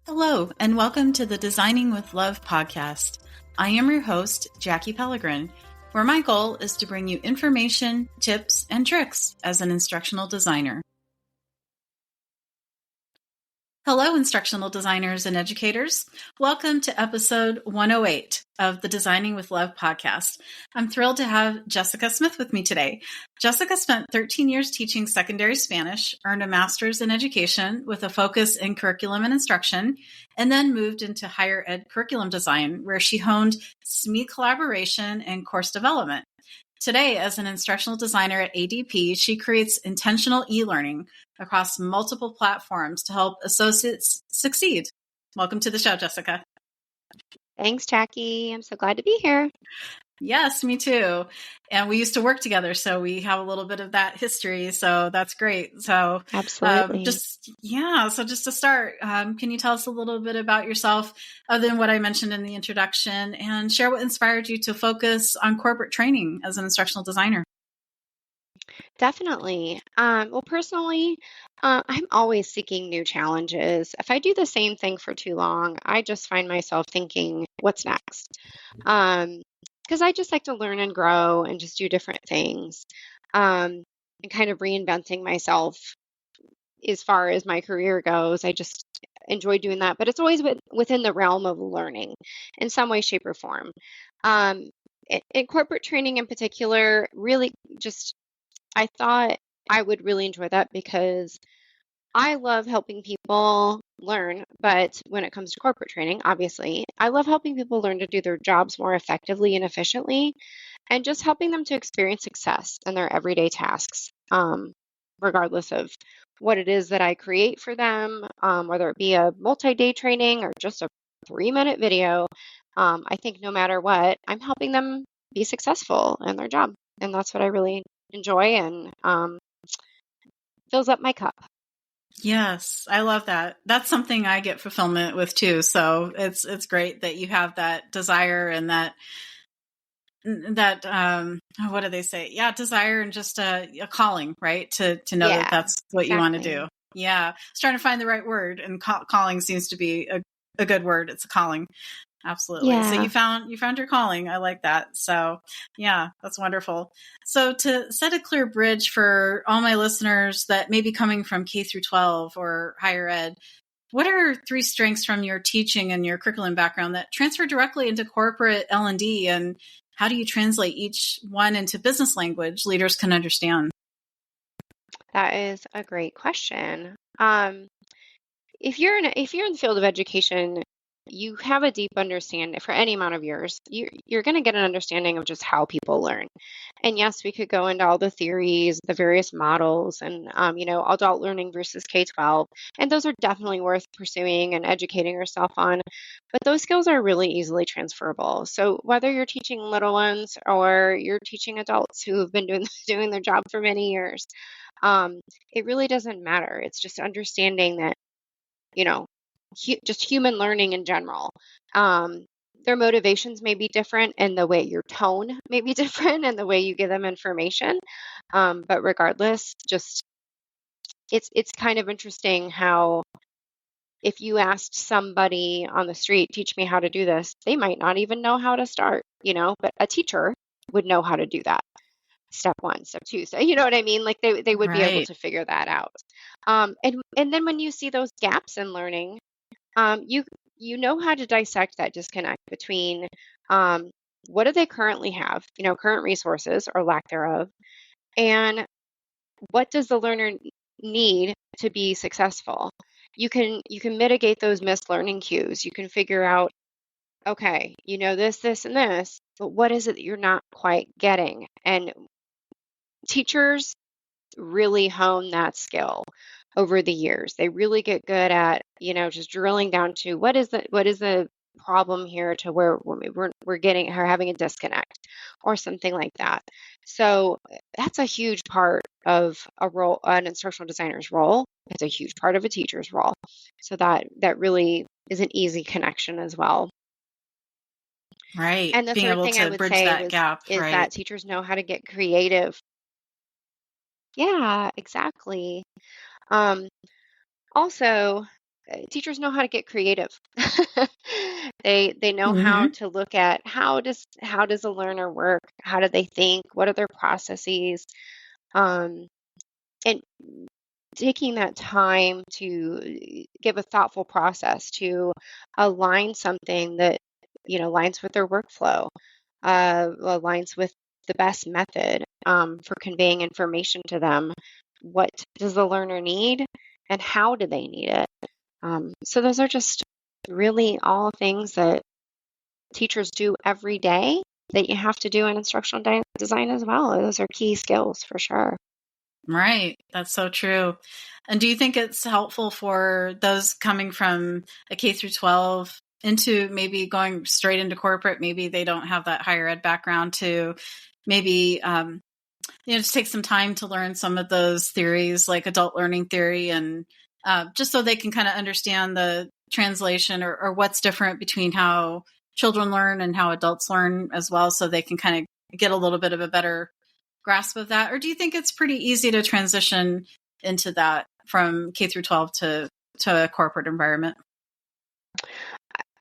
Hello, and welcome to the Designing with Love podcast. I am your host, Jackie Pellegrin, where my goal is to bring you information, tips, and tricks as an instructional designer. Hello, instructional designers and educators. Welcome to episode 108 of the Designing with Love podcast. I'm thrilled to have Jessica Smith with me today. Jessica spent 13 years teaching secondary Spanish, earned a master's in education with a focus in curriculum and instruction, and then moved into higher ed curriculum design, where she honed SME collaboration and course development. Today, as an instructional designer at ADP, she creates intentional e-learning across multiple platforms to help associates succeed. Welcome to the show, Jessica. Thanks, Jackie. I'm so glad to be here. Yes, me too. And we used to work together, so we have a little bit of that history. So that's great. So absolutely. just to start, can you tell us a little bit about yourself, other than what I mentioned in the introduction, and share what inspired you to focus on corporate training as an instructional designer? Definitely. Well, personally, I'm always seeking new challenges. If I do the same thing for too long, I just find myself thinking, what's next? Because I just like to learn and grow and just do different things, and kind of reinventing myself as far as my career goes. I just enjoy doing that, but it's always within the realm of learning in some way, shape, or form. In corporate training in particular, really just I thought I would really enjoy that because I love helping people learn, but when it comes to corporate training, obviously, I love helping people learn to do their jobs more effectively and efficiently, and just helping them to experience success in their everyday tasks, regardless of what it is that I create for them, whether it be a multi-day training or just a 3-minute video. I think no matter what, I'm helping them be successful in their job, and that's what I really enjoy and fills up my cup. Yes, I love that. That's something I get fulfillment with too. So it's great that you have that desire and that what do they say? Yeah, desire and just a calling, right? To know that that's what you want to do. Yeah, I was trying to find the right word, and calling seems to be a good word. It's a calling. Absolutely. Yeah. So you found your calling. I like that. So yeah, that's wonderful. So to set a clear bridge for all my listeners that may be coming from K through 12 or higher ed, what are 3 strengths from your teaching and your curriculum background that transfer directly into corporate L&D, and how do you translate each one into business language leaders can understand? That is a great question. If you're in the field of education, you have a deep understanding for any amount of years. You're going to get an understanding of just how people learn. And yes, we could go into all the theories, the various models, and adult learning versus K-12, and those are definitely worth pursuing and educating yourself on. But those skills are really easily transferable. So whether you're teaching little ones or you're teaching adults who have been doing their job for many years, it really doesn't matter. It's just understanding that, just human learning in general. Their motivations may be different, and the way your tone may be different, and the way you give them information. But regardless, just it's kind of interesting how if you asked somebody on the street, teach me how to do this, they might not even know how to start, but a teacher would know how to do that. Step 1, step 2. So you know what I mean? Like they would be able to figure that out. And then when you see those gaps in learning, you know how to dissect that disconnect between what do they currently have, current resources or lack thereof, and what does the learner need to be successful. You can mitigate those missed learning cues. You can figure out, okay, this, and this, but what is it that you're not quite getting? And teachers really hone that skill over the years. They really get good at, just drilling down to what is the problem here, to where we're having a disconnect or something like that. So that's a huge part of an instructional designer's role. It's a huge part of a teacher's role. So that really is an easy connection as well. Right. And the third thing I would say is that teachers know how to get creative. Yeah, exactly. Also, teachers know how to get creative. They know how Hmm. to look at how does a learner work? How do they think? What are their processes? Um, and taking that time to give a thoughtful process to align something that aligns with their workflow, aligns with the best method for conveying information to them. What does the learner need, and how do they need it? So those are just really all things that teachers do every day that you have to do in instructional design as well. Those are key skills for sure. Right. That's so true. And do you think it's helpful for those coming from a K through 12 into maybe going straight into corporate? Maybe they don't have that higher ed background to maybe, just take some time to learn some of those theories like adult learning theory and just so they can kind of understand the translation or what's different between how children learn and how adults learn as well. So they can kind of get a little bit of a better grasp of that? Or do you think it's pretty easy to transition into that from K through 12 to a corporate environment?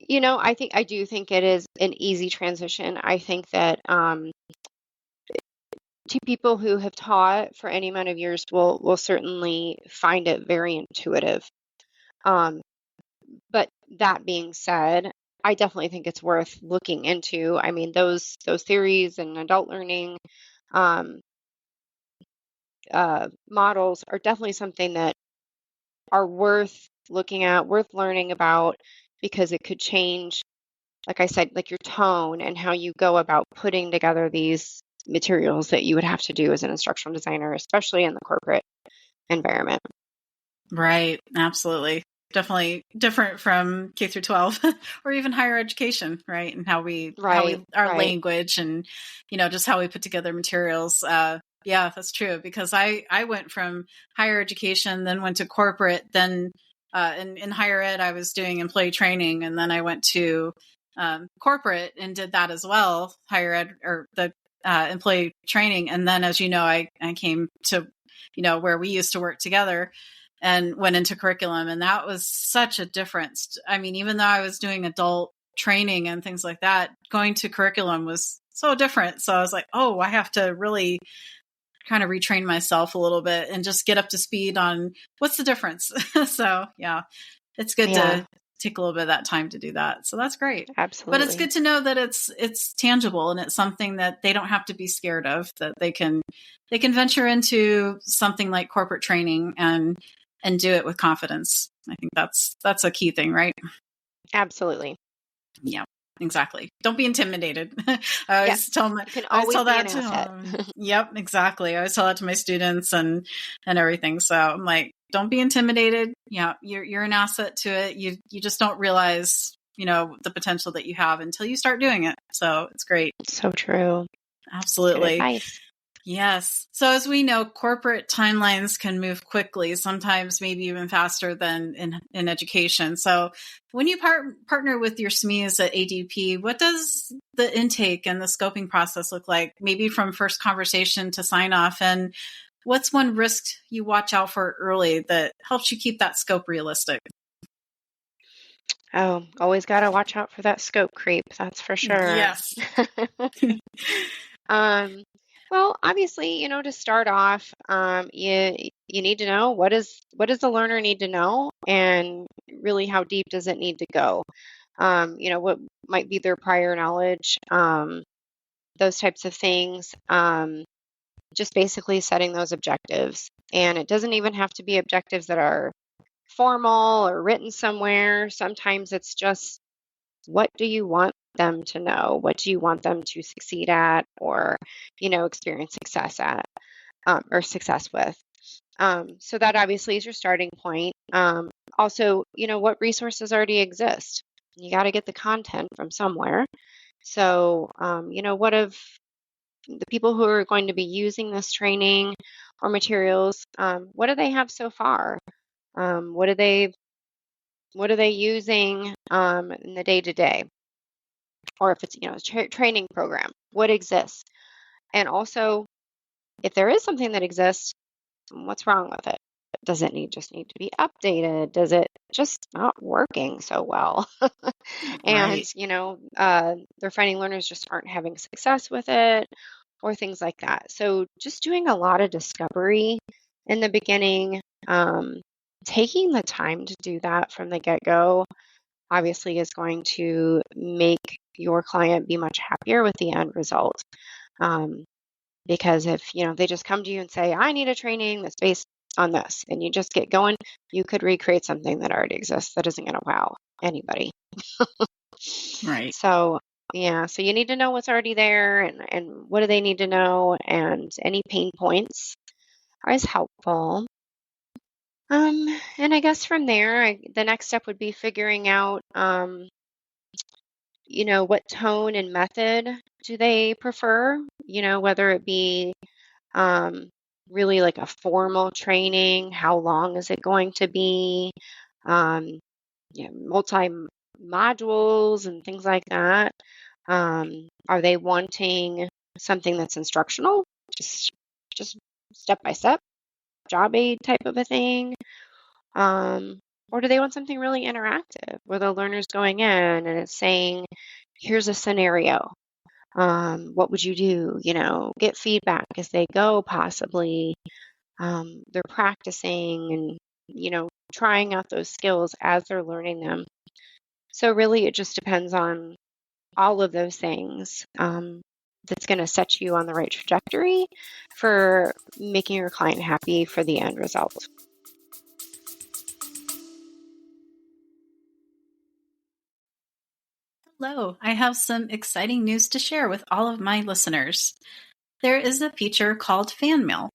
I do think it is an easy transition. I think that to people who have taught for any amount of years will certainly find it very intuitive. Um, but that being said, I definitely think it's worth looking into. I mean, those theories and adult learning um, models are definitely something that are worth looking at, worth learning about, because it could change, like I said, like your tone and how you go about putting together these materials that you would have to do as an instructional designer, especially in the corporate environment. Right. Absolutely. Definitely different from K through 12 or even higher education, right? And Right, our right. language and, just how we put together materials. Yeah, that's true because I went from higher education, then went to corporate, then in higher ed, I was doing employee training. And then I went to corporate and did that as well, higher ed or the employee training. And then, as you know, I came to, where we used to work together and went into curriculum. And that was such a difference. I mean, even though I was doing adult training and things like that, going to curriculum was so different. So I was like, oh, I have to really kind of retrain myself a little bit and just get up to speed on what's the difference. So yeah, it's good Yeah, to take a little bit of that time to do that. So that's great. But it's absolutely. good to know that it's tangible and it's something that they don't have to be scared of, that they can venture into something like corporate training and do it with confidence. I think that's a key thing, right? Absolutely. Yeah, exactly. Don't be intimidated. Yeah, you can I always always tell be an that to asset. yep, exactly. I always tell that to my students and everything. So I'm like, don't be intimidated. Yeah, you're an asset to it. You just don't realize, the potential that you have until you start doing it. So it's great. So true. It's good Absolutely. advice. Yes. So as we know, corporate timelines can move quickly, sometimes maybe even faster than in education. So when you partner with your SMEs at ADP, what does the intake and the scoping process look like? Maybe from first conversation to sign off, and what's one risk you watch out for early that helps you keep that scope realistic? Oh, always got to watch out for that scope creep. That's for sure. Yes. Um, well, obviously, to start off, you need to know what does the learner need to know, and really how deep does it need to go? What might be their prior knowledge, those types of things. Just basically setting those objectives, and it doesn't even have to be objectives that are formal or written somewhere. Sometimes it's just, what do you want them to know? What do you want them to succeed at, or, experience success at, or success with? So that obviously is your starting point. Also, what resources already exist? You got to get the content from somewhere. So, what have the people who are going to be using this training or materials, what do they have so far? What are they using in the day to day? Or if it's a training program, what exists? And also, if there is something that exists, what's wrong with it? Does it just need to be updated? Does it just not working so well? And, Right. they're finding learners just aren't having success with it or things like that. So just doing a lot of discovery in the beginning, taking the time to do that from the get-go obviously is going to make your client be much happier with the end result. Um, because if, they just come to you and say, I need a training that's based on this, and you just get going, you could recreate something that already exists that isn't going to wow anybody. Right. So, yeah, so you need to know what's already there and what do they need to know, and any pain points are as helpful. And I guess from there, the next step would be figuring out, what tone and method do they prefer, whether it be um, really like a formal training, how long is it going to be, um, multi modules and things like that. Are they wanting something that's instructional, just just step by step, job aid type of a thing? Or do they want something really interactive where the learner's going in and it's saying, here's a scenario. What would you do? Get feedback as they go, possibly. They're practicing and, trying out those skills as they're learning them. So really, it just depends on all of those things, that's going to set you on the right trajectory for making your client happy for the end result. Hello, I have some exciting news to share with all of my listeners. There is a feature called fan mail.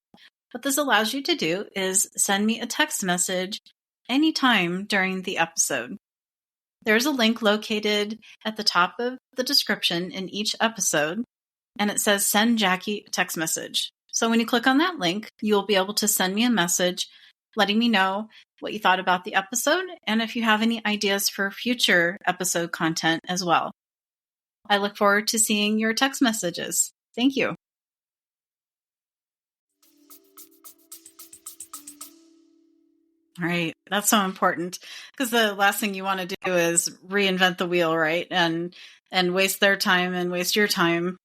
What this allows you to do is send me a text message anytime during the episode. There's a link located at the top of the description in each episode, and it says send Jackie a text message. So when you click on that link, you'll be able to send me a message letting me know what you thought about the episode and if you have any ideas for future episode content as well. I look forward to seeing your text messages. Thank you. Right. That's so important because the last thing you want to do is reinvent the wheel, right? And waste their time and waste your time,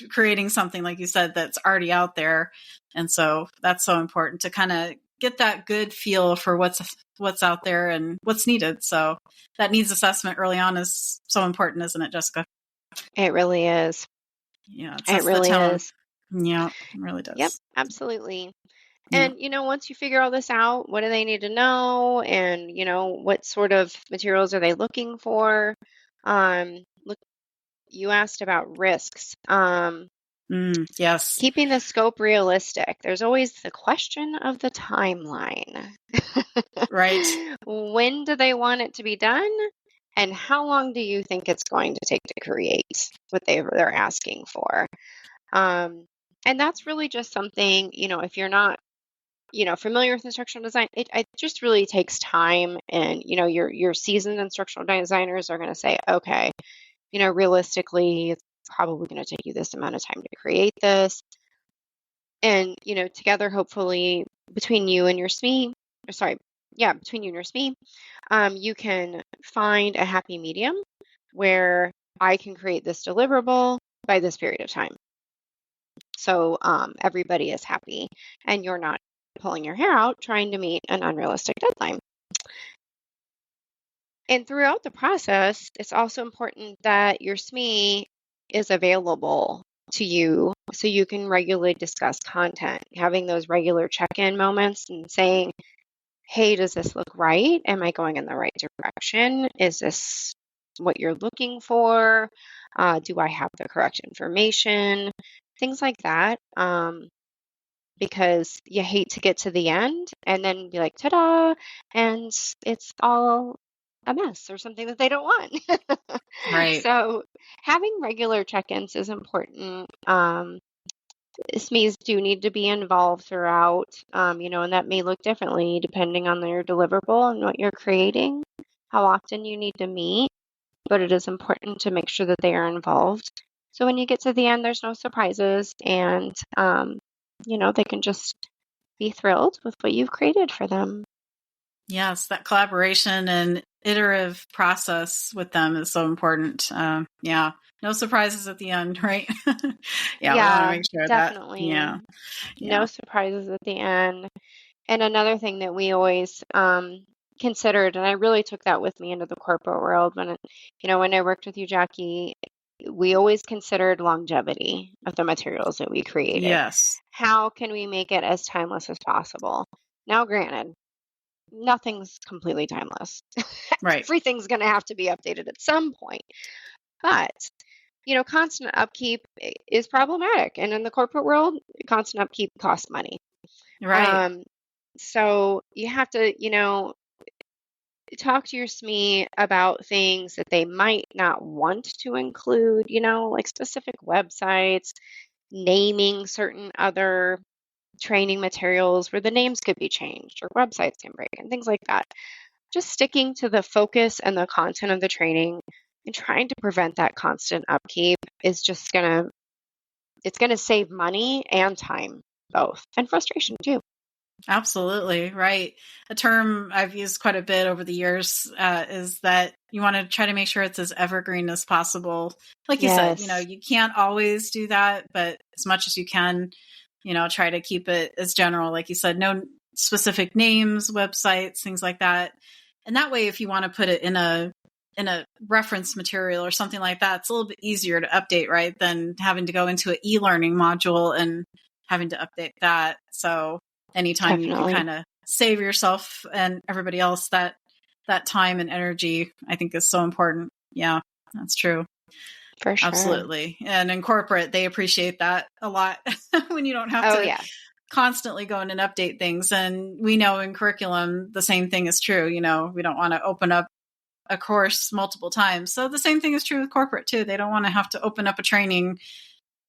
creating something like you said that's already out there. And so that's so important to kind of get that good feel for what's out there and what's needed. So that needs assessment early on is so important, isn't it, Jessica? It really is. Yeah, it It sets the really tone. is. Yeah, it really Yep, does. absolutely. Yeah. And, once you figure all this out, what do they need to know? And, what sort of materials are they looking for? Look, you asked about risks. Yes. Keeping the scope realistic. There's always the question of the timeline. Right. When do they want it to be done? And how long do you think it's going to take to create what they're asking for? And that's really just something, if you're not, familiar with instructional design, it just really takes time. And, your seasoned instructional designers are going to say, okay, realistically, it's probably going to take you this amount of time to create this. And, together, hopefully, between you and your SME, or sorry, yeah, between you and your SME, you can find a happy medium where I can create this deliverable by this period of time. So everybody is happy and you're not pulling your hair out trying to meet an unrealistic deadline. And throughout the process, it's also important that your SME is available to you so you can regularly discuss content, having those regular check-in moments and saying, hey, does this look right? Am I going in the right direction? Is this what you're looking for? Do I have the correct information? Things like that. Because you hate to get to the end and then be like, ta-da, and it's all a mess or something that they don't want. Right. So having regular check-ins is important. SMEs do need to be involved throughout, and that may look differently depending on their deliverable and what you're creating, how often you need to meet, but it is important to make sure that they are involved. So when you get to the end, there's no surprises and, they can just be thrilled with what you've created for them. Yes, that collaboration and iterative process with them is so important. Yeah, no surprises at the end, right? Yeah, we want to Yeah, make sure that, definitely. yeah, No yeah, surprises at the end. And another thing that we always considered, and I really took that with me into the corporate world when I worked with you, Jackie, we always considered longevity of the materials that we created. yes, How can we make it as timeless as possible? Now, granted, nothing's completely timeless. right, Everything's going to have to be updated at some point. But, constant upkeep is problematic. And in the corporate world, constant upkeep costs money. right, Um, so you have to, talk to your SME about things that they might not want to include, like specific websites, naming certain other training materials where the names could be changed or websites can break and things like that. Just sticking to the focus and the content of the training and trying to prevent that constant upkeep is just it's gonna save money and time both, and frustration too. absolutely, right. A term I've used quite a bit over the years is that you want to try to make sure it's as evergreen as possible. Like you said, Yes, you can't always do that, but as much as you can, try to keep it as general. Like you said, no specific names, websites, things like that. And that way, if you want to put it in a reference material or something like that, it's a little bit easier to update, right? Than having to go into an e-learning module and having to update that. So anytime you can definitely, kind of save yourself and everybody else that time and energy, I think is so important. Yeah, that's true. for sure. Absolutely. And in corporate, they appreciate that a lot when you don't have Oh to yeah, constantly go in and update things. And we know in curriculum, the same thing is true. We don't want to open up a course multiple times. So the same thing is true with corporate too. They don't want to have to open up a training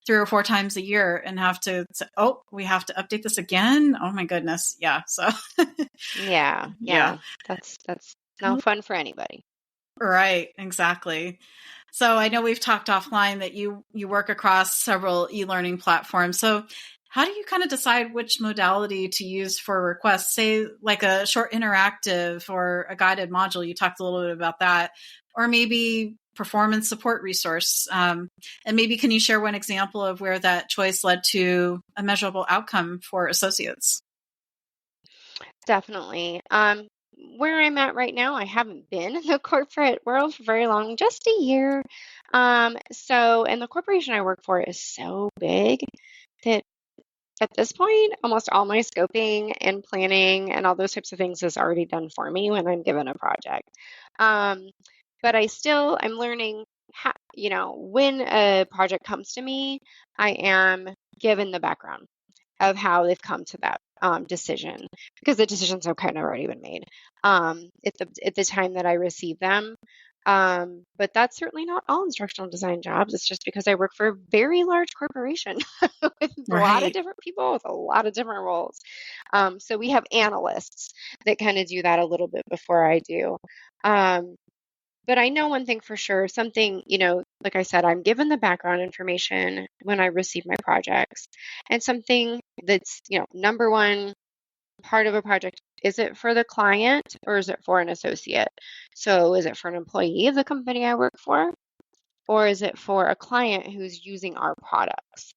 3 or 4 times a year and have to say, oh, we have to update this again. Oh my goodness. Yeah. So yeah, yeah. yeah. That's no fun for anybody. Right. Exactly. So I know we've talked offline that you work across several e-learning platforms. So how do you kind of decide which modality to use for requests? Say like a short interactive or a guided module. You talked a little bit about that, or maybe performance support resource. And maybe can you share one example of where that choice led to a measurable outcome for associates? Definitely. Where I'm at right now, I haven't been in the corporate world for very long, just a year. And the corporation I work for is so big that at this point, almost all my scoping and planning and all those types of things is already done for me when I'm given a project. Um, but I'm learning how, when a project comes to me, I am given the background of how they've come to that decision because the decisions have kind of already been made at the time that I receive them. But that's certainly not all instructional design jobs. It's just because I work for a very large corporation with a lot of Right. different people with a lot of different roles. So we have analysts that kind of do that a little bit before I do. Um, but I know one thing for sure, something, like I said, I'm given the background information when I receive my projects. And something that's, number one part of a project, is it for the client or is it for an associate? So is it for an employee of the company I work for? Or is it for a client who's using our products?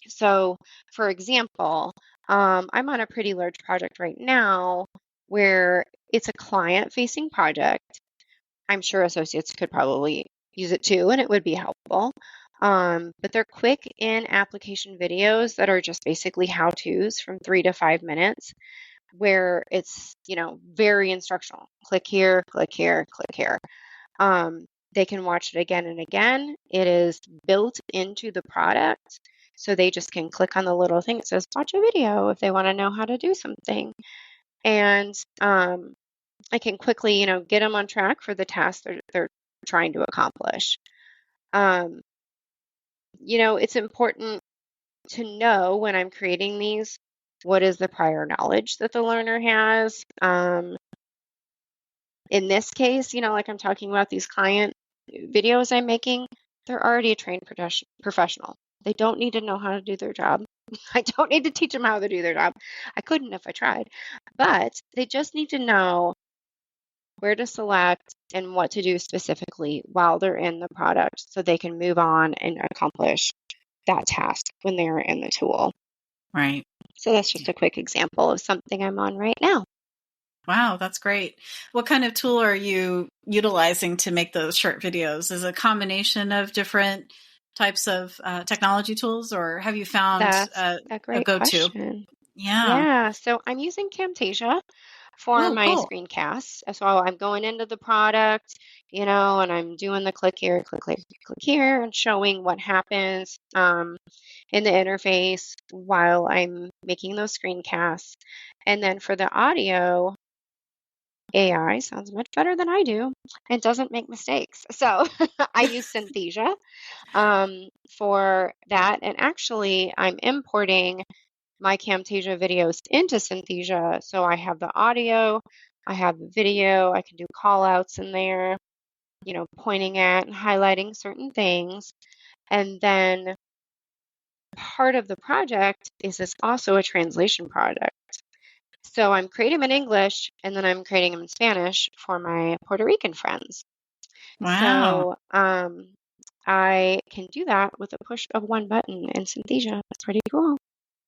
So, for example, I'm on a pretty large project right now where it's a client facing project. I'm sure associates could probably use it too, and it would be helpful. But they're quick in application videos that are just basically how to's from 3 to 5 minutes, where it's, very instructional. Click here, click here, click here. They can watch it again and again. It is built into the product. So they just can click on the little thing that says watch a video if they want to know how to do something. And I can quickly, get them on track for the task they're trying to accomplish. Um, it's important to know when I'm creating these, what is the prior knowledge that the learner has. In this case, like I'm talking about these client videos I'm making, they're already a trained professional. They don't need to know how to do their job. I don't need to teach them how to do their job. I couldn't if I tried. But they just need to know where to select and what to do specifically while they're in the product so they can move on and accomplish that task when they're in the tool. Right. So that's just a quick example of something I'm on right now. Wow, that's great. What kind of tool are you utilizing to make those short videos? Is it a combination of different types of technology tools, or have you found That's a a great go-to? question. Yeah. Yeah, so I'm using Camtasia for Oh, my cool. screencasts. So I'm going into the product, and I'm doing the click here, click here, and showing what happens in the interface while I'm making those screencasts. And then for the audio, AI sounds much better than I do and doesn't make mistakes. So I use Synthesia for that. And actually, I'm importing my Camtasia videos into Synthesia. So I have the audio, I have the video, I can do call outs in there, pointing at and highlighting certain things. And then part of the project is this also a translation project. So I'm creating them in English and then I'm creating them in Spanish for my Puerto Rican friends. Wow. So I can do that with a push of one button in Synthesia. That's pretty cool.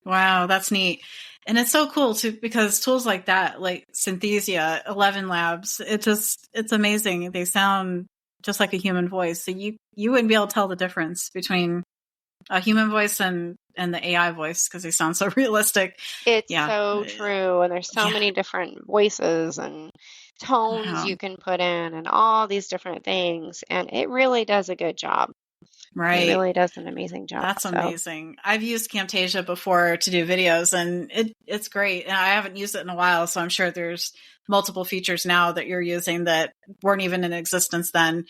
Wow, that's neat. And it's so cool too, because tools like that, like Synthesia, 11 Labs, it's amazing. They sound just like a human voice. So you wouldn't be able to tell the difference between a human voice and the AI voice because they sound so realistic. It's Yeah. so true. And there's so Yeah. many different voices and tones Wow. you can put in and all these different things. And it really does a good job. It Right. really does an amazing job. That's So, amazing. I've used Camtasia before to do videos and it's great. And I haven't used it in a while, so I'm sure there's multiple features now that you're using that weren't even in existence then.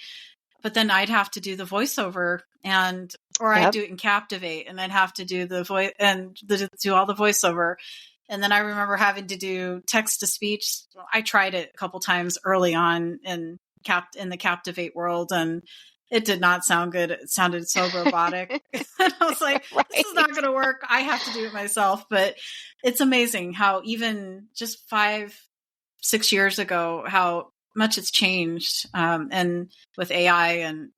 But then I'd have to do the voiceover or I'd yep. do it in Captivate and I'd have to do the voice and do all the voiceover. And then I remember having to do text to speech. I tried it a couple times early on in the Captivate world and it did not sound good. It sounded so robotic. And I was like, this is not Right. going to work. I have to do it myself. But it's amazing how even just 5-6 years ago, how much it's changed. And with AI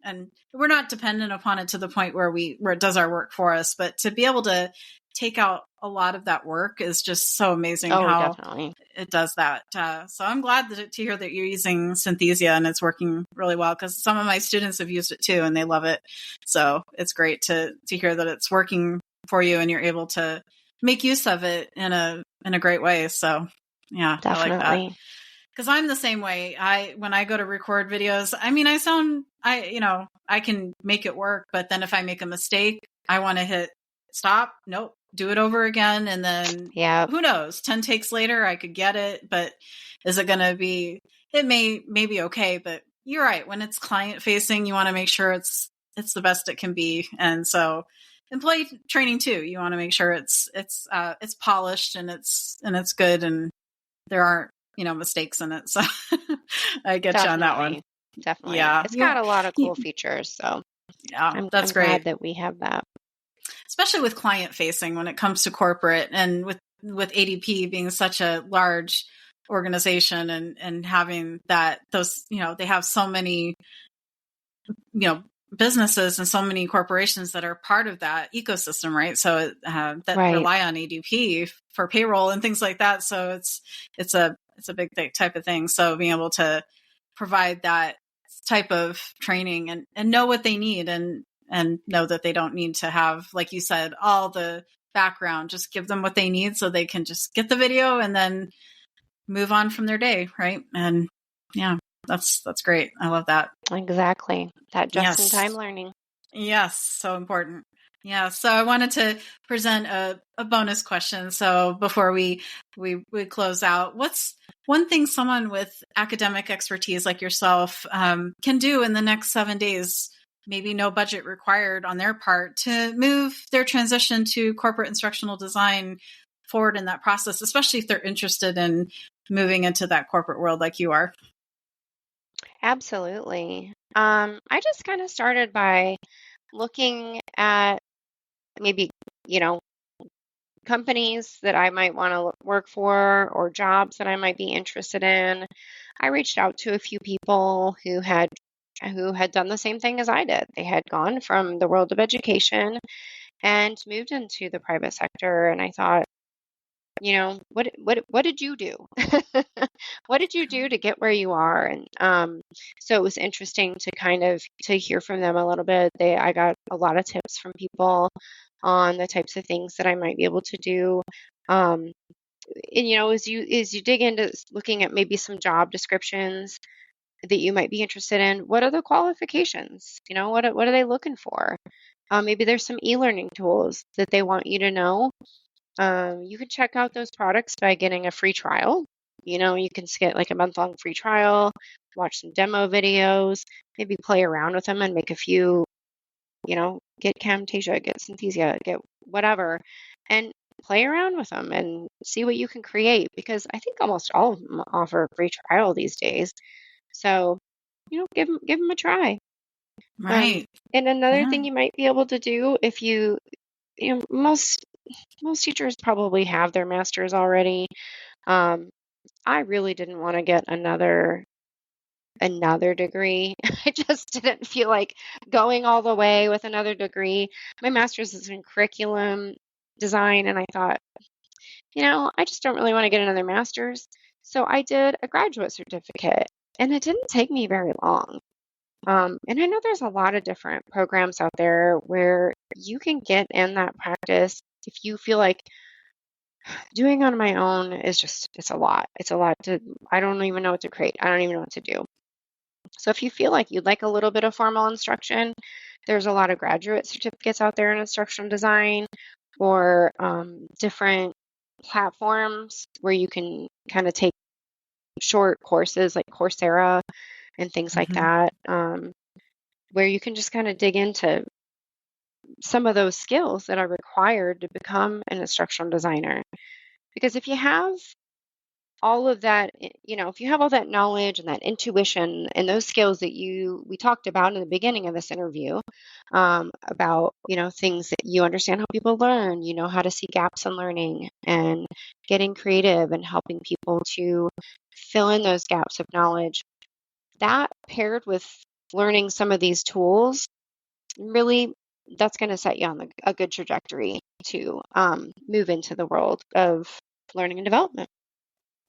and we're not dependent upon it to the point where it does our work for us, but to be able to take out a lot of that work is just so amazing Oh, how definitely. it does that. So I'm glad to hear that you're using Synthesia and it's working really well because some of my students have used it too and they love it. So it's great to hear that it's working for you and you're able to make use of it in a great way. So yeah, I like that. Definitely. Because I'm the same way. When I go to record videos, I mean, I can make it work, but then if I make a mistake, I want to hit stop. Nope, do it over again, and then Yep. who knows? 10 takes later, I could get it, but is it going to be? It may be okay, but you're right. When it's client facing, you want to make sure it's the best it can be, and so employee training too. You want to make sure it's polished and it's good, and there aren't mistakes in it. So I get you on that one. Definitely. Yeah. It's got a lot of cool features. So Yeah, I'm that's glad great. that we have that. Especially with client facing when it comes to corporate and with ADP being such a large organization and having they have so many, businesses and so many corporations that are part of that ecosystem, right? So that Right. rely on ADP for payroll and things like that. So it's a big type of thing. So being able to provide that type of training and know what they need and know that they don't need to have, like you said, all the background. Just give them what they need so they can just get the video and then move on from their day, right? And yeah, that's great. I love that. Exactly. That just-in-time Yes. learning. Yes, so important. Yeah, so I wanted to present a bonus question. So before we close out, what's one thing someone with academic expertise like yourself can do in the next 7 days? Maybe no budget required on their part to move their transition to corporate instructional design forward in that process, especially if they're interested in moving into that corporate world like you are. Absolutely. I just kind of started by looking at maybe, you know, companies that I might want to work for or jobs that I might be interested in, I reached out to a few people who had done the same thing as I did. They had gone from the world of education and moved into the private sector. And I thought, what did you do? What did you do to get where you are? And so it was interesting to kind of to hear from them a little bit. I got a lot of tips from people on the types of things that I might be able to do. Um, and as you dig into looking at maybe some job descriptions that you might be interested in, what are the qualifications? What are they looking for? Maybe there's some e-learning tools that they want you to know. You can check out those products by getting a free trial. You can get like a month-long free trial, watch some demo videos, maybe play around with them and make a few, get Camtasia, get Synthesia, get whatever, and play around with them and see what you can create, because I think almost all of them offer a free trial these days. So, give them a try. Um, Right. and another Yeah. thing you might be able to do if most teachers probably have their masters already. Um, I really didn't want to get another degree. I just didn't feel like going all the way with another degree. My master's is in curriculum design, and I thought, I just don't really want to get another master's. So I did a graduate certificate, and it didn't take me very long. And I know there's a lot of different programs out there where you can get in that practice if you feel like doing on my own is it's a lot. It's a lot I don't even know what to create. I don't even know what to do. So if you feel like you'd like a little bit of formal instruction, there's a lot of graduate certificates out there in instructional design, or different platforms where you can kind of take short courses like Coursera and things like Mhm. that, where you can just kind of dig into some of those skills that are required to become an instructional designer. Because if you have all of that, if you have all that knowledge and that intuition and those skills that we talked about in the beginning of this interview, about, things that you understand how people learn, you know how to see gaps in learning and getting creative and helping people to fill in those gaps of knowledge, that paired with learning some of these tools, really, that's going to set you on a good trajectory to move into the world of learning and development.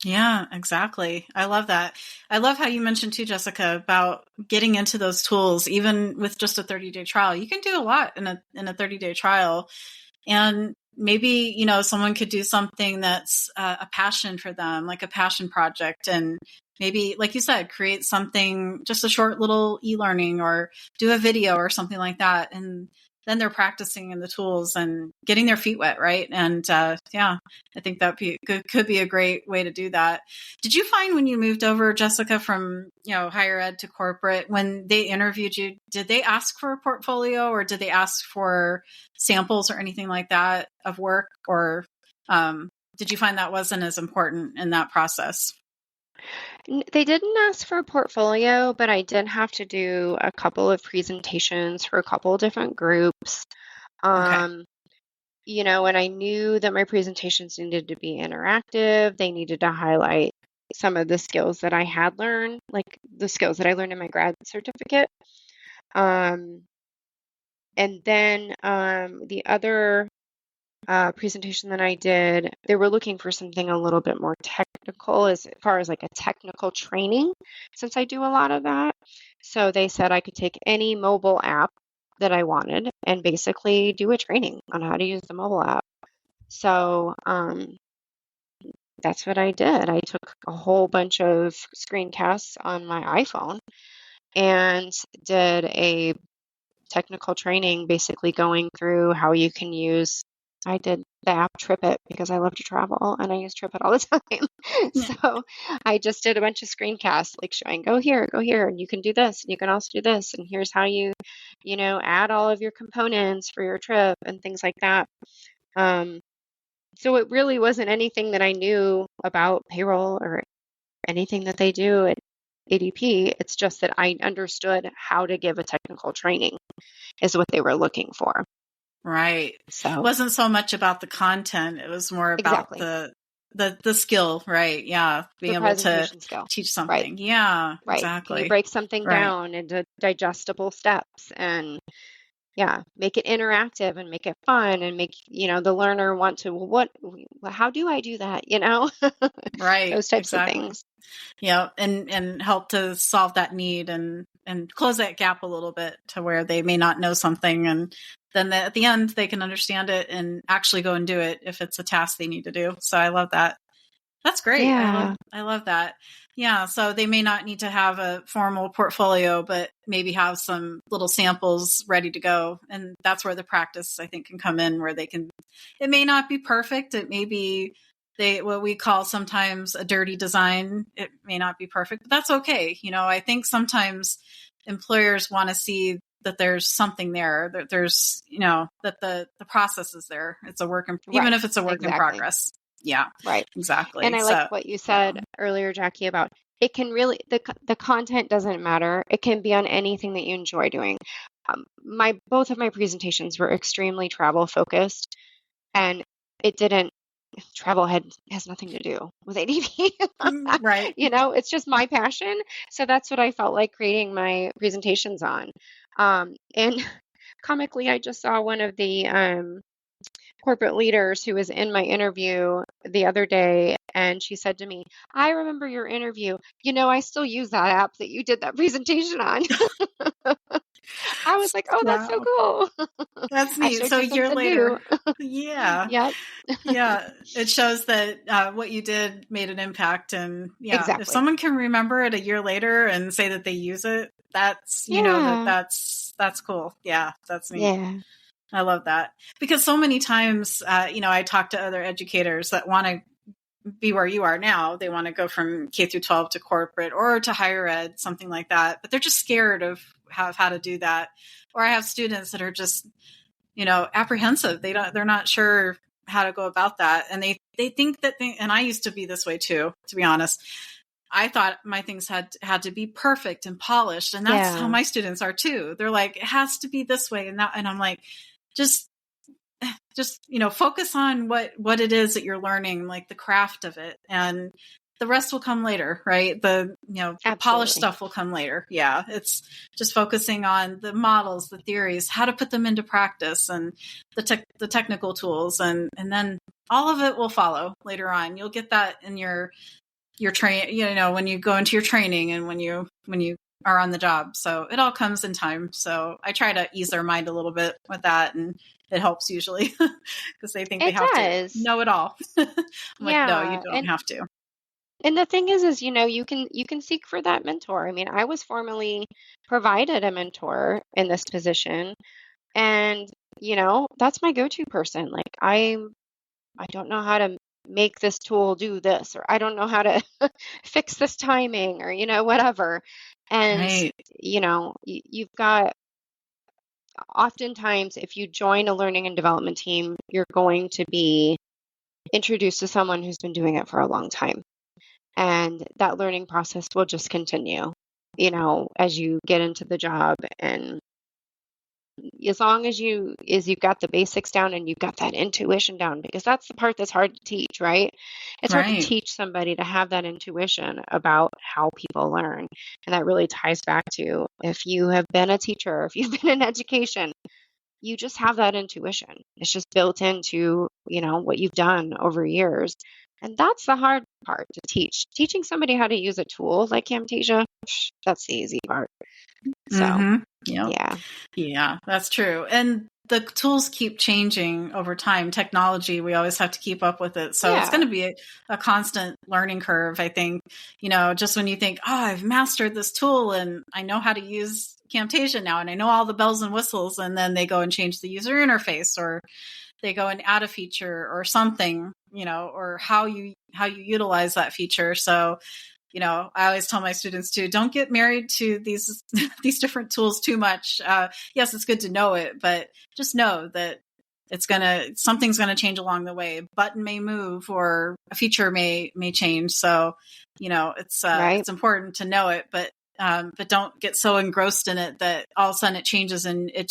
Yeah, exactly. I love that. I love how you mentioned too, Jessica, about getting into those tools, even with just a 30-day trial. You can do a lot in a 30-day trial. And maybe, someone could do something that's a passion for them, like a passion project. And maybe, like you said, create something, just a short little e-learning or do a video or something like that. And then they're practicing in the tools and getting their feet wet, right? And yeah, I think that could be a great way to do that. Did you find when you moved over, Jessica, from higher ed to corporate, when they interviewed you, did they ask for a portfolio or did they ask for samples or anything like that of work, or did you find that wasn't as important in that process? They didn't ask for a portfolio, but I did have to do a couple of presentations for a couple of different groups. Okay. Um, and I knew that my presentations needed to be interactive. They needed to highlight some of the skills that I had learned, like the skills that I learned in my grad certificate. Um, and then the other presentation that I did, they were looking for something a little bit more technical as far as like a technical training, since I do a lot of that. So they said I could take any mobile app that I wanted and basically do a training on how to use the mobile app. So that's what I did. I took a whole bunch of screencasts on my iPhone and did a technical training, basically going through how you can use. I did the app TripIt because I love to travel and I use TripIt all the time. Yeah. So I just did a bunch of screencasts like showing go here, and you can do this, and you can also do this, and here's how add all of your components for your trip and things like that. So it really wasn't anything that I knew about payroll or anything that they do at ADP. It's just that I understood how to give a technical training is what they were looking for. Right. It So wasn't so much about the content. It was more about exactly. the skill, right? Yeah. The Being able to presentation skill. teach Right. something. Yeah, Right. Can you exactly. break something Right. down into digestible steps and yeah, make it interactive and make it fun and make, the learner want to, well, how do I do that? Right. Those types of Exactly. things. Yeah. And help to solve that need and close that gap a little bit to where they may not know something. And then at the end, they can understand it and actually go and do it if it's a task they need to do. So I love that. That's great. Yeah. I love that. Yeah. So they may not need to have a formal portfolio, but maybe have some little samples ready to go. And that's where the practice, I think, can come in, where it may not be perfect. It may be what we call sometimes a dirty design. It may not be perfect, but that's okay. I think sometimes employers want to see that there's something there, that there's, that the process is there. It's a even Right. if it's a work in Exactly. progress. Yeah. Right. And Exactly. I like So, what you yeah. said earlier, Jackie, about it can really, the content doesn't matter. It can be on anything that you enjoy doing. Both of my presentations were extremely travel focused, and it didn't, has nothing to do with ADP. Right. It's just my passion. So that's what I felt like creating my presentations on. And comically, I just saw one of the corporate leaders who was in my interview the other day, and she said to me, I remember your interview. I still use that app that you did that presentation on. I was like, oh, that's so Wow. cool. That's I neat. showed So you a year something new. later, yeah. Yep. Yeah. It shows that what you did made an impact. And yeah, if Exactly. someone can remember it a year later and say that they use it, that's, Yeah. that's cool. Yeah. That's neat. Yeah. I love that, because so many times, I talk to other educators that want to be where you are now. They want to go from K through 12 to corporate or to higher ed, something like that. But they're just scared of how to do that. Or I have students that are just, apprehensive. They're not sure how to go about that. And they think that and I used to be this way too, to be honest. I thought my things had to be perfect and polished. And that's how Yeah. my students are too. They're like, it has to be this way. And I'm like, just focus on what it is that you're learning, like the craft of it, and the rest will come later, right? The polished Absolutely. stuff will come later. Yeah. It's just focusing on the models, the theories, how to put them into practice, and the technical tools, and then all of it will follow later on. You'll get that in your train, when you go into your training and when you are on the job. So it all comes in time. So I try to ease their mind a little bit with that, and it helps usually, because they think they It have to does. know it all. I'm like, no, you Yeah. don't have to. And the thing is, you can seek for that mentor. I mean, I was formerly provided a mentor in this position, and that's my go-to person. Like I don't know how to make this tool do this, or I don't know how to fix this timing, or whatever. And Right. you've got, oftentimes if you join a learning and development team, you're going to be introduced to someone who's been doing it for a long time. And that learning process will just continue, as you get into the job. And as long as you've got the basics down and you've got that intuition down, because that's the part that's hard to teach, right? It's hard to Right. teach somebody to have that intuition about how people learn. And that really ties back to, if you have been a teacher, if you've been in education, you just have that intuition. It's just built into, what you've done over years. And that's the hard part to teach. Teaching somebody how to use a tool like Camtasia, that's the easy part. So, Mm-hmm. Yep. yeah. Yeah, that's true. And the tools keep changing over time. Technology, we always have to keep up with it. So it's going Yeah. to be a constant learning curve, I think. Just when you think, oh, I've mastered this tool and I know how to use Camtasia now and I know all the bells and whistles, and then they go and change the user interface, or they go and add a feature or something, or how you utilize that feature. So I always tell my students too, don't get married to these different tools too much. Yes, it's good to know it, but just know that something's gonna change along the way. A button may move, or a feature may change. So, Right. it's important to know it, but but don't get so engrossed in it that all of a sudden it changes and it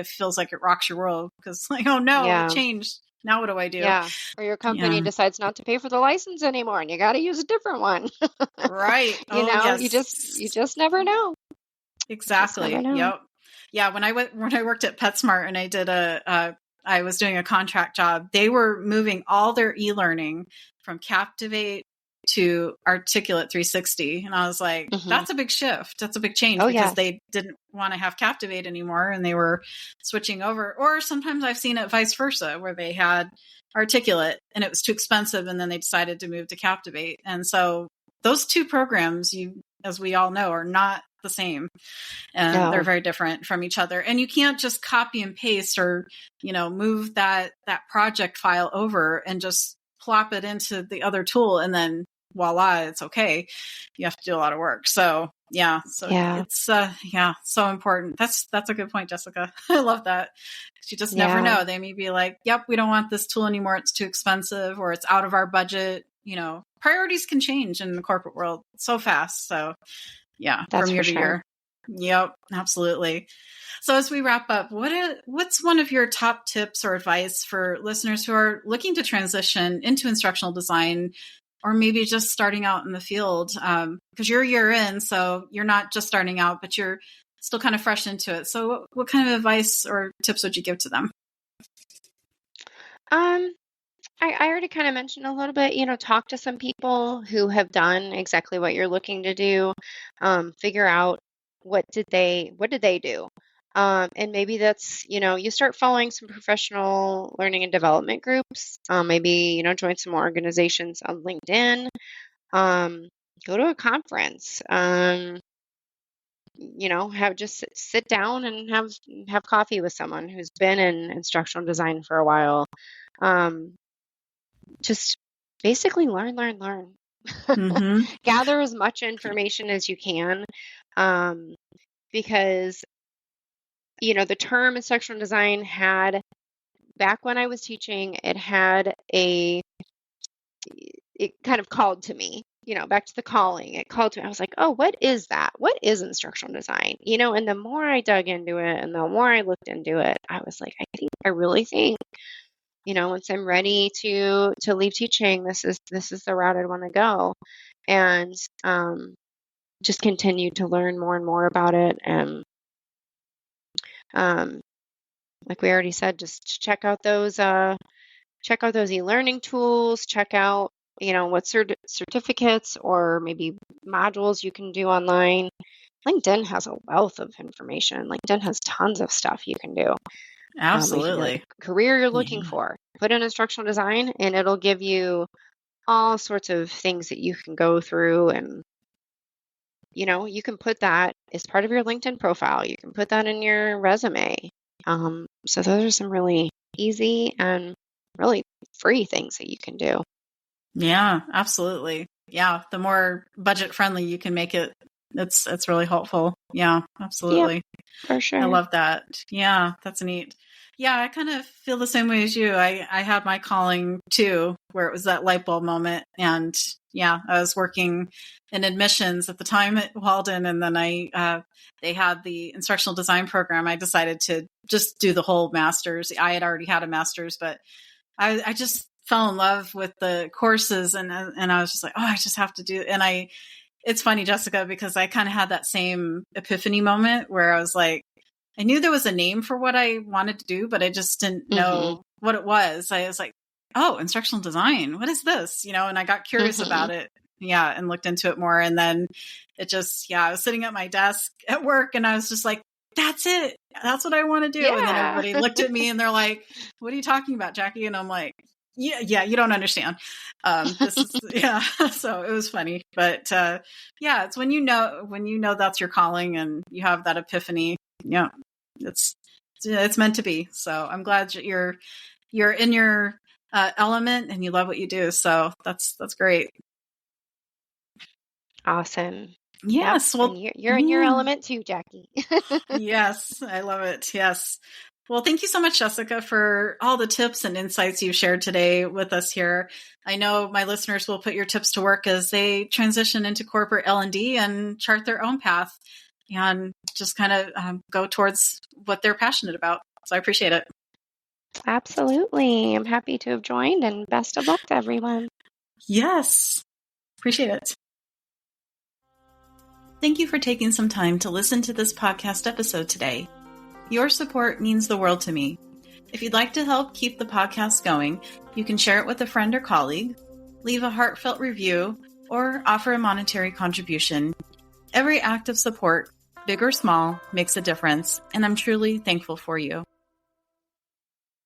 feels like it rocks your world because like, oh no, it Yeah. changed. Now what do I do? Yeah. Or your company Yeah. decides not to pay for the license anymore and you got to use a different one. Right. You Oh know, yes. you just never know. You just never Exactly. know. Yep. Yeah. When I worked at PetSmart and I was doing a contract job, they were moving all their e-learning from Captivate to Articulate 360. And I was like, Hmm. that's a big shift. That's a big change Oh, because yes. they didn't want to have Captivate anymore and they were switching over. Or sometimes I've seen it vice versa where they had Articulate and it was too expensive and then they decided to move to Captivate. And so those two programs, as we all know, are not the same and they're No. very different from each other. And you can't just copy and paste or, move that project file over and just plop it into the other tool and then voila, it's okay. You have to do a lot of work. So yeah, so Yeah. it's so important. That's a good point, Jessica. I love that. You just never Yeah. know. They may be like, yep, we don't want this tool anymore. It's too expensive or it's out of our budget. Priorities can change in the corporate world so fast. So yeah, That's from for year to sure. year. Yep, absolutely. So as we wrap up, what's one of your top tips or advice for listeners who are looking to transition into instructional design or maybe just starting out in the field? Because you're a year in, so you're not just starting out, but you're still kind of fresh into it. So what kind of advice or tips would you give to them? Um, I already kind of mentioned a little bit, talk to some people who have done exactly what you're looking to do. Figure out what did they do? And maybe that's, you start following some professional learning and development groups. Maybe, join some more organizations on LinkedIn. Um, Go to a conference. Have just sit down and have coffee with someone who's been in instructional design for a while. Um, just basically learn. Mm-hmm. Gather as much information as you can, um, because the term instructional design had, back when I was teaching, it kind of called to me, back to the calling. It called to me. I was like, oh, what is that? What is instructional design? And the more I dug into it and the more I looked into it, I was like, I really think, once I'm ready to leave teaching, this is the route I want to go. And just continue to learn more and more about it. And um, like we already said, just check out those e-learning tools, check out, what certificates or maybe modules you can do online. LinkedIn has a wealth of information. LinkedIn has tons of stuff you can do. You can be like Absolutely. a career you're looking Yeah. for. Put in instructional design and it'll give you all sorts of things that you can go through, and you can put that as part of your LinkedIn profile. You can put that in your resume. So those are some really easy and really free things that you can do. Yeah, absolutely. Yeah, the more budget friendly you can make it, it's really helpful. Yeah, Yep, absolutely. for I sure. love that. Yeah, that's neat. Yeah, I kind of feel the same way as you. I had my calling too, where it was that light bulb moment. And yeah, I was working in admissions at the time at Walden, and then they had the instructional design program. I decided to just do the whole master's. I had already had a master's, but I just fell in love with the courses, and I was just like, oh, I just have to do. It's funny, Jessica, because I kind of had that same epiphany moment where I was like, I knew there was a name for what I wanted to do, but I just didn't Mhm. know what it was. I was like, oh, instructional design. What is this? And I got curious Mhm. about it. Yeah. And looked into it more. And then I was sitting at my desk at work and I was just like, that's it. That's what I want to do. And then Yeah. everybody looked at me and they're like, what are you talking about, Jackie? And I'm like, yeah, you don't understand. This is, yeah. So it was funny, but, yeah, it's when you know that's your calling and you have that epiphany. Yeah, it's meant to be. So I'm glad that you're in your element and you love what you do. So that's great. Awesome. Yep. Yes. And Well, you're in your yeah. element too, Jackie. Yes, I love it. Yes. Well, thank you so much, Jessica, for all the tips and insights you've shared today with us here. I know my listeners will put your tips to work as they transition into corporate L&D and chart their own path and just kind of go towards what they're passionate about. So I appreciate it. Absolutely. I'm happy to have joined, and best of luck to everyone. Yes. Appreciate it. Thank you for taking some time to listen to this podcast episode today. Your support means the world to me. If you'd like to help keep the podcast going, you can share it with a friend or colleague, leave a heartfelt review, or offer a monetary contribution. Every act of support, big or small, makes a difference, and I'm truly thankful for you.